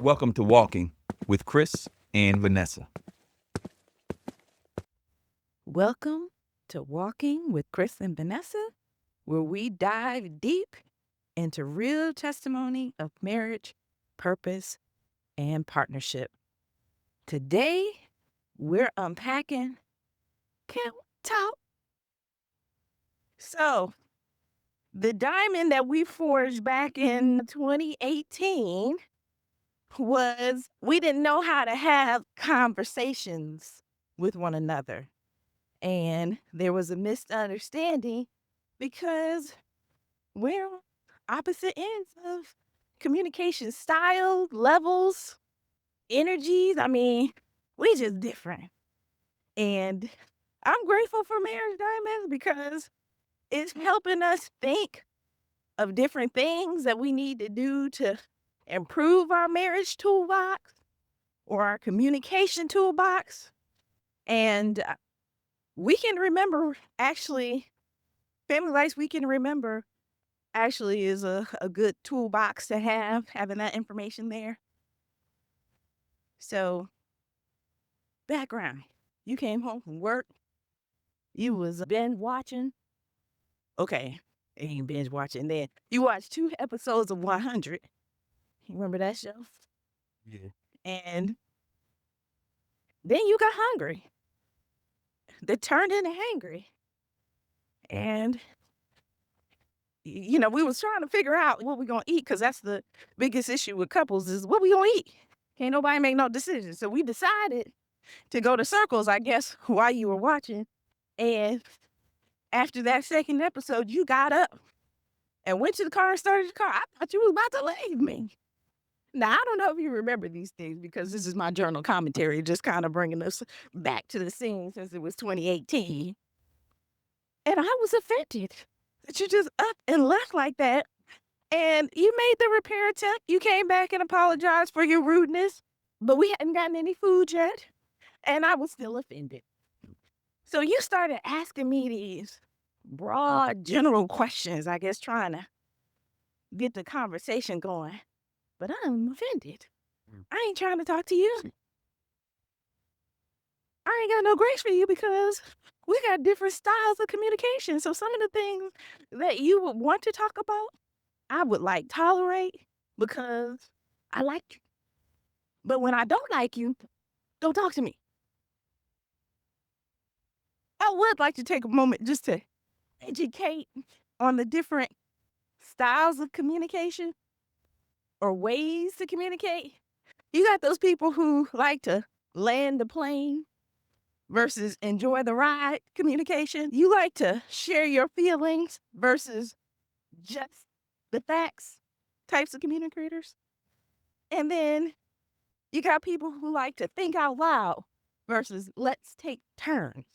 Welcome to Walking with Chris and Vanessa. Welcome to Walking with Chris and Vanessa, where we dive deep into real testimony of marriage, purpose, and partnership. Today, we're unpacking Can We Talk? So, the diamond that we forged back in 2018 was we didn't know how to have conversations with one another. And there was a misunderstanding because we're on opposite ends of communication style, levels, energies. I mean, we just different. And I'm grateful for Marriage Diamonds because it's helping us think of different things that we need to do to improve our marriage toolbox or our communication toolbox. And we can remember actually, Family Life We Can Remember actually is a good toolbox to have, having that information there. So, background. You came home from work. You was binge watching. Okay, ain't binge watching then. You watched 2 episodes of 100. You remember that show? Yeah. And then you got hungry. That turned into hangry. And we was trying to figure out what we gonna eat because that's the biggest issue with couples is what we gonna eat. Can't nobody make no decisions. So we decided to go to Circles, I guess, while you were watching. And after that second episode, you got up and went to the car and started the car. I thought you was about to leave me. Now, I don't know if you remember these things because this is my journal commentary, just kind of bringing us back to the scene since it was 2018. And I was offended that you just up and left like that. And you made the repair attempt. You came back and apologized for your rudeness, but we hadn't gotten any food yet. And I was still offended. So you started asking me these broad, general questions, I guess, trying to get the conversation going. But I'm offended. I ain't trying to talk to you. I ain't got no grace for you because we got different styles of communication. So some of the things that you would want to talk about, I would tolerate because I like you. But when I don't like you, don't talk to me. I would like to take a moment just to educate on the different styles of communication or ways to communicate. You got those people who like to land the plane versus enjoy the ride communication. You like to share your feelings versus just the facts types of communicators. And then you got people who like to think out loud versus let's take turns.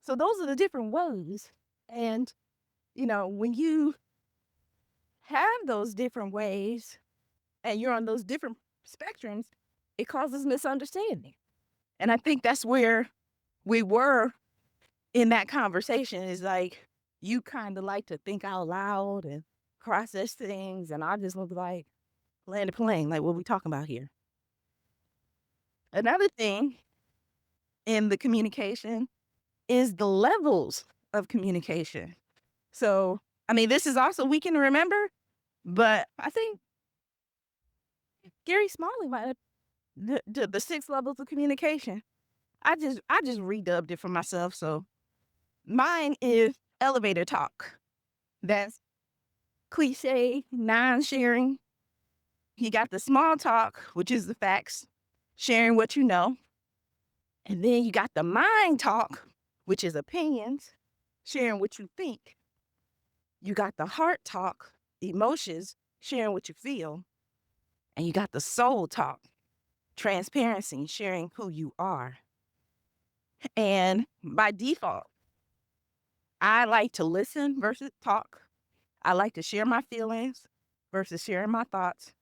So those are the different ways. And, when you have those different ways and you're on those different spectrums, it causes misunderstanding. And I think that's where we were in that conversation is you kind of like to think out loud and process things. And I just look like land a plane, like what we talking about here. Another thing in the communication is the levels of communication. So, this is also we can remember, but I think Gary Smalley might have the 6 levels of communication. I just redubbed it for myself. So mine is elevator talk. That's cliche, non-sharing. You got the small talk, which is the facts, sharing what you know. And then you got the mind talk, which is opinions, sharing what you think. You got the heart talk, emotions, sharing what you feel. And you got the soul talk, transparency, sharing who you are. And by default, I like to listen versus talk. I like to share my feelings versus sharing my thoughts.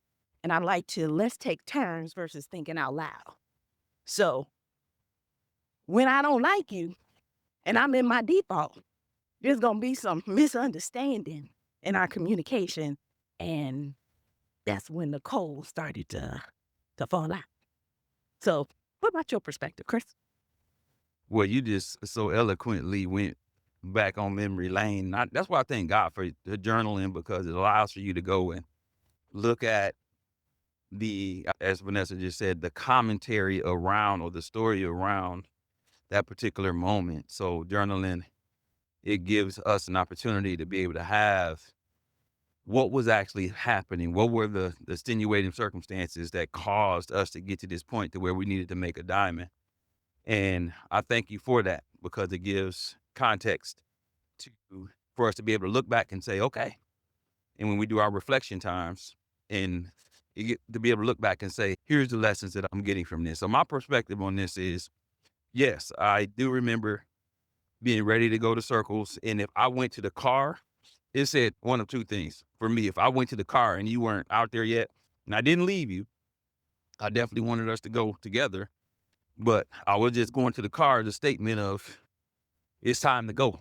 And I like to let's take turns versus thinking out loud. So when I don't like you and I'm in my default, there's going to be some misunderstanding in our communication. And that's when the coal started to fall out. So, what about your perspective, Chris? Well, you just so eloquently went back on memory lane. That's why I thank God for the journaling, because it allows for you to go and look at as Vanessa just said, the commentary around or the story around that particular moment. So journaling, it gives us an opportunity to be able to have what was actually happening. What were the extenuating circumstances that caused us to get to this point to where we needed to make a diamond? And I thank you for that, because it gives context to for us to be able to look back and say, okay. And when we do our reflection times, and you get to be able to look back and say, here's the lessons that I'm getting from this. So my perspective on this is, yes, I do remember being ready to go to circles. And if I went to the car, it said one of two things for me. If I went to the car and you weren't out there yet, and I didn't leave you, I definitely wanted us to go together. But I was just going to the car as a statement of, it's time to go.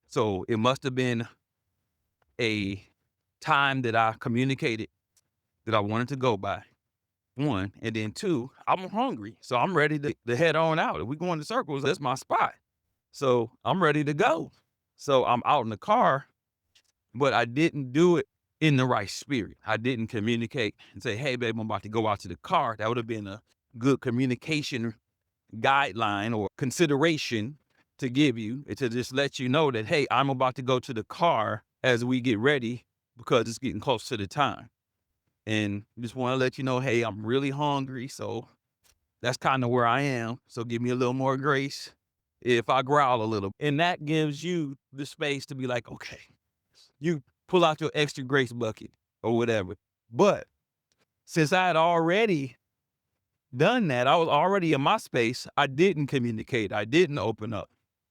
So it must have been a time that I communicated that I wanted to go by, one. And then two, I'm hungry. So I'm ready to head on out. If we go in the circles, that's my spot. So I'm ready to go. So I'm out in the car, but I didn't do it in the right spirit. I didn't communicate and say, hey, babe, I'm about to go out to the car. That would have been a good communication guideline or consideration to give you, to just let you know that, hey, I'm about to go to the car as we get ready, because it's getting close to the time. And just want to let you know, hey, I'm really hungry. So that's kind of where I am. So give me a little more grace if I growl a little. And that gives you the space to be like, okay, you pull out your extra grace bucket or whatever. But since I had already done that, I was already in my space, I didn't communicate. I didn't open up.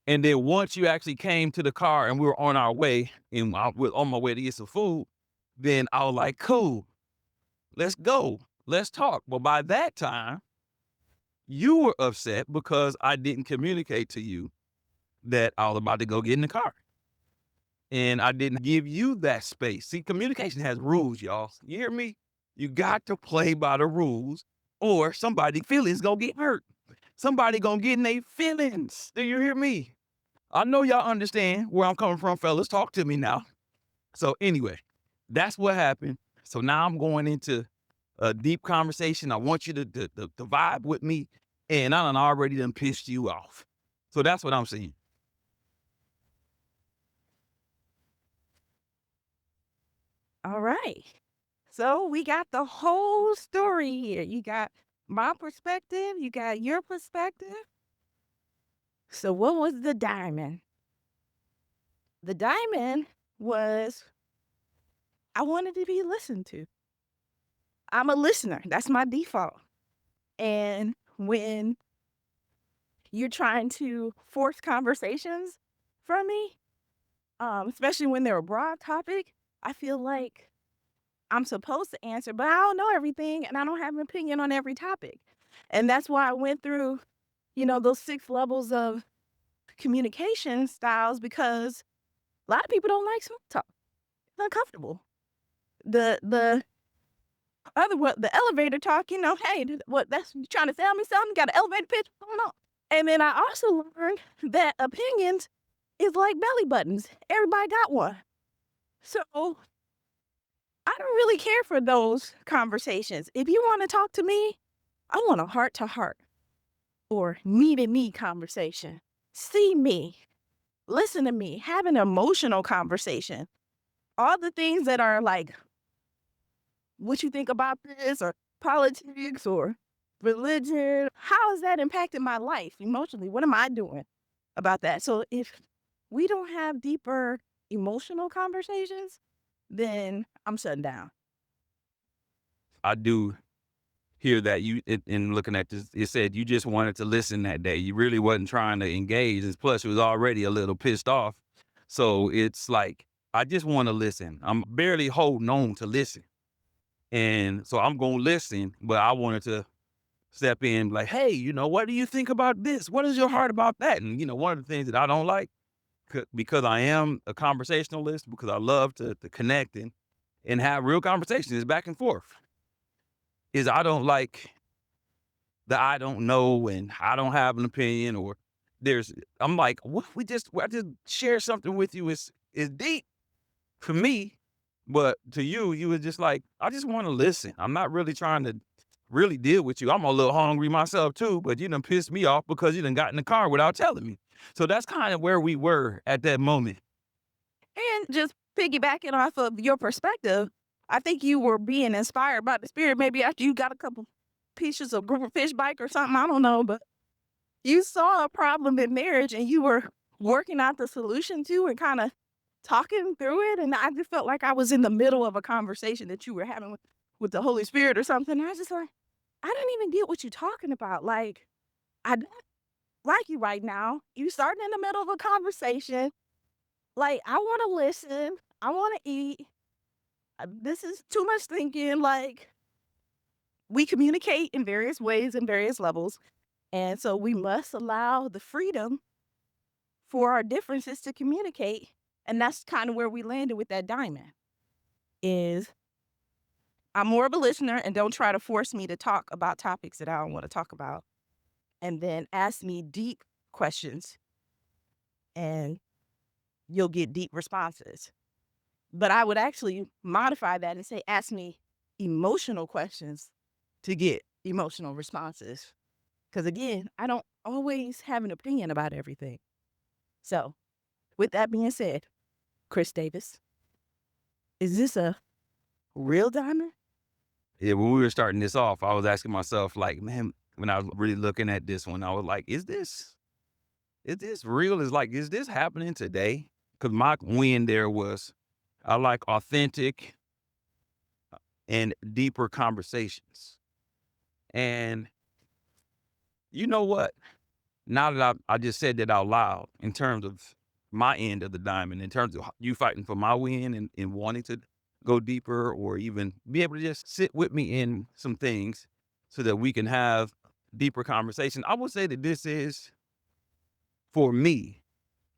And then once you actually came to the car and we were on our way, and I was on my way to get some food, then I was like, cool, let's go. Let's talk. Well, by that time, you were upset because I didn't communicate to you that I was about to go get in the car. And I didn't give you that space. See, communication has rules, y'all. You hear me? You got to play by the rules, or somebody's feelings gonna get hurt. Somebody gonna get in their feelings. Do you hear me? I know y'all understand where I'm coming from, fellas. Talk to me now. So anyway, that's what happened. So now I'm going into a deep conversation. I want you to vibe with me, and I done already done pissed you off. So that's what I'm saying. All right. So we got the whole story here. You got my perspective, you got your perspective. So what was the diamond? The diamond was, I wanted to be listened to. I'm a listener. That's my default. And when you're trying to force conversations from me, especially when they're a broad topic, I feel like I'm supposed to answer, but I don't know everything and I don't have an opinion on every topic. And that's why I went through, those 6 levels of communication styles, because a lot of people don't like small talk. It's uncomfortable. The other what the elevator talk, hey, what that's you trying to sell me something? Got an elevator pitch going on. And then I also learned that opinions is like belly buttons. Everybody got one. So I don't really care for those conversations. If you want to talk to me, I want a heart to heart or me to me conversation. See me, listen to me, have an emotional conversation. All the things that are like, what you think about this, or politics, or religion, how has that impacted my life emotionally? What am I doing about that? So if we don't have deeper emotional conversations, then I'm shutting down. I do hear that in looking at this, it said you just wanted to listen that day. You really wasn't trying to engage. And plus, you was already a little pissed off. So it's like, I just want to listen. I'm barely holding on to listen. And so I'm going to listen, but I wanted to step in like, hey, what do you think about this? What is your heart about that? And, one of the things that I don't like, because I am a conversationalist, because I love to connect and and have real conversations back and forth. Is I don't like the I don't know and I don't have an opinion or I'm like, what I just share something with you is deep for me, but to you, you was just like, I just want to listen. I'm not really trying to really deal with you. I'm a little hungry myself too, but you done pissed me off because you done got in the car without telling me. So that's kind of where we were at that moment. And just piggybacking off of your perspective, I think you were being inspired by the spirit maybe after you got a couple pieces of grouper fish bike or something. I don't know, but you saw a problem in marriage and you were working out the solution to and kind of talking through it. And I just felt like I was in the middle of a conversation that you were having with the Holy Spirit or something. I was just like, I don't even get what you're talking about. Like, I don't like you right now. You starting in the middle of a conversation. Like, I want to listen. I want to eat. This is too much thinking. Like, we communicate in various ways and various levels. And so we must allow the freedom for our differences to communicate. And that's kind of where we landed with that diamond is I'm more of a listener and don't try to force me to talk about topics that I don't want to talk about. And then ask me deep questions and you'll get deep responses. But I would actually modify that and say, ask me emotional questions to get emotional responses. Because again, I don't always have an opinion about everything. So, with that being said, Chris Davis, is this a real diamond? Yeah, when we were starting this off, I was asking myself, like, man, when I was really looking at this one, I was like, is this real? Is this happening today? Because my win there was I like authentic and deeper conversations. And you know what? Now that I just said that out loud in terms of my end of the diamond, in terms of you fighting for my win and wanting to go deeper or even be able to just sit with me in some things so that we can have deeper conversation. I would say that this is for me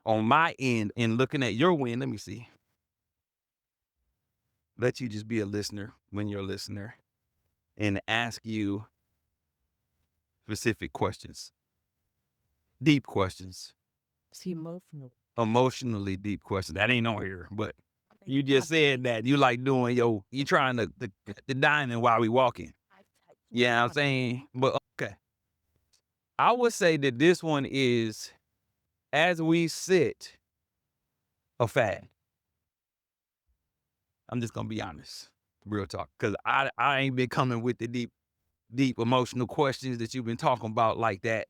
on my end in looking at your win. Let me see. Let you just be a listener when you're a listener and ask you specific questions, deep questions, It's emotional. emotionally deep questions. That ain't on here, but you just said that you like doing you trying to the dining while we walking. Yeah, I'm saying, but okay. I would say that this one is as we sit a fad. I'm just gonna be honest, real talk, because I ain't been coming with the deep emotional questions that you've been talking about like that.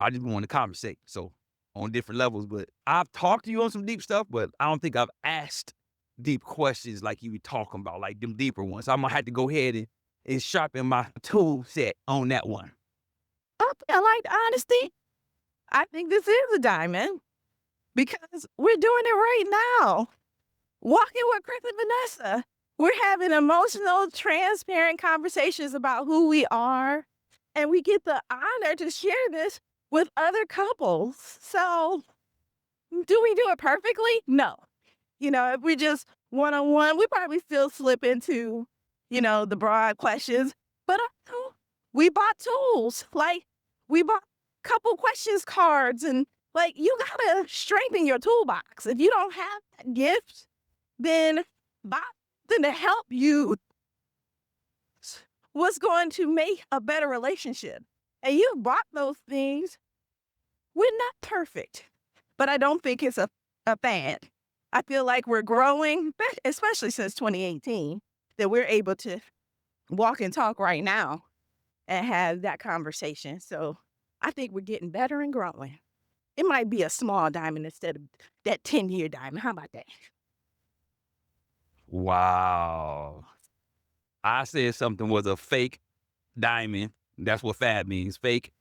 I just want to conversate. So on different levels, but I've talked to you on some deep stuff, but I don't think I've asked deep questions like you were talking about, like them deeper ones. So I'm gonna have to go ahead and sharpen my tool set on that one. I like the honesty. I think this is a diamond because we're doing it right now. Walking with Chris and Vanessa. We're having emotional, transparent conversations about who we are. And we get the honor to share this with other couples. So, do we do it perfectly? No. If we just one on one, we probably still slip into, the broad questions. But we bought tools. Like, we bought couple questions cards. And, like, you got to strengthen your toolbox. If you don't have that gift, then buy something to help you. What's going to make a better relationship? And you bought those things. We're not perfect, but I don't think it's a fad. I feel like we're growing, especially since 2018, that we're able to walk and talk right now and have that conversation. So I think we're getting better and growing. It might be a small diamond instead of that 10-year diamond. How about that? Wow. I said something was a fake diamond. That's what fad means. Fake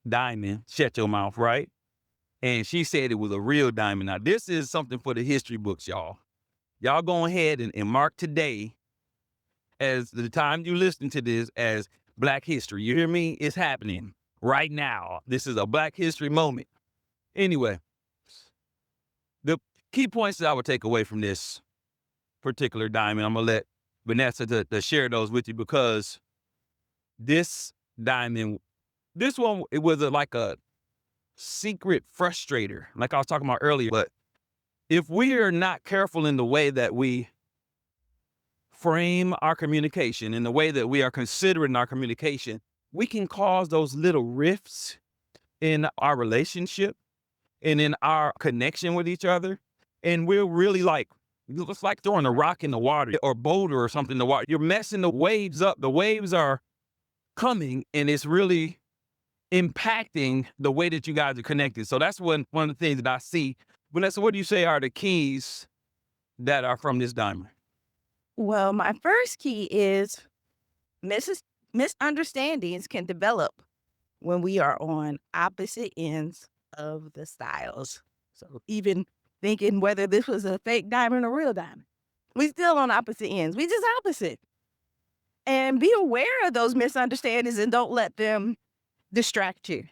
diamond. Shut your mouth, right? And she said it was a real diamond. Now, this is something for the history books, y'all. Y'all go ahead and mark today as the time you listen to this as Black History. You hear me? It's happening right now. This is a Black History moment. Anyway, the key points that I would take away from this particular diamond. I'm gonna let Vanessa to share those with you, because this diamond, this one, it was like a secret frustrator, like I was talking about earlier. But if we are not careful in the way that we frame our communication, in the way that we are considering our communication, we can cause those little rifts in our relationship and in our connection with each other. And we're really like, it's like throwing a rock in the water or boulder or something in the water. You're messing the waves up. The waves are coming, and it's really impacting the way that you guys are connected. So that's one of the things that I see. Vanessa, what do you say are the keys that are from this diamond? Well, my first key is misunderstandings can develop when we are on opposite ends of the styles. So even thinking whether this was a fake diamond or real diamond, we still on opposite ends. We just opposite. And be aware of those misunderstandings and don't let them distract you.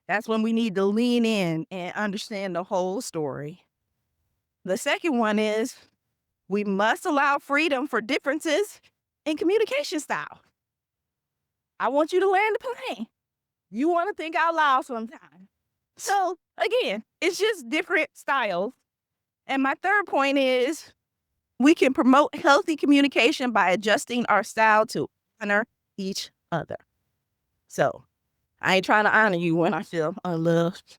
That's when we need to lean in and understand the whole story. The second one is we must allow freedom for differences in communication style. I want you to land the plane. You want to think out loud sometimes. So again, it's just different styles. And my third point is we can promote healthy communication by adjusting our style to honor each other. So I ain't trying to honor you when I feel unloved,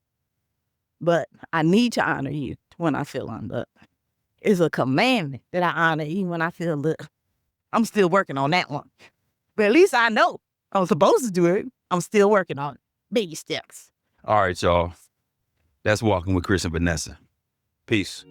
but I need to honor you when I feel unloved. It's a commandment that I honor you when I feel loved. I'm still working on that one. But at least I know I'm supposed to do it. I'm still working on it. Baby steps. All right, y'all. That's Walking with Chris and Vanessa. Peace.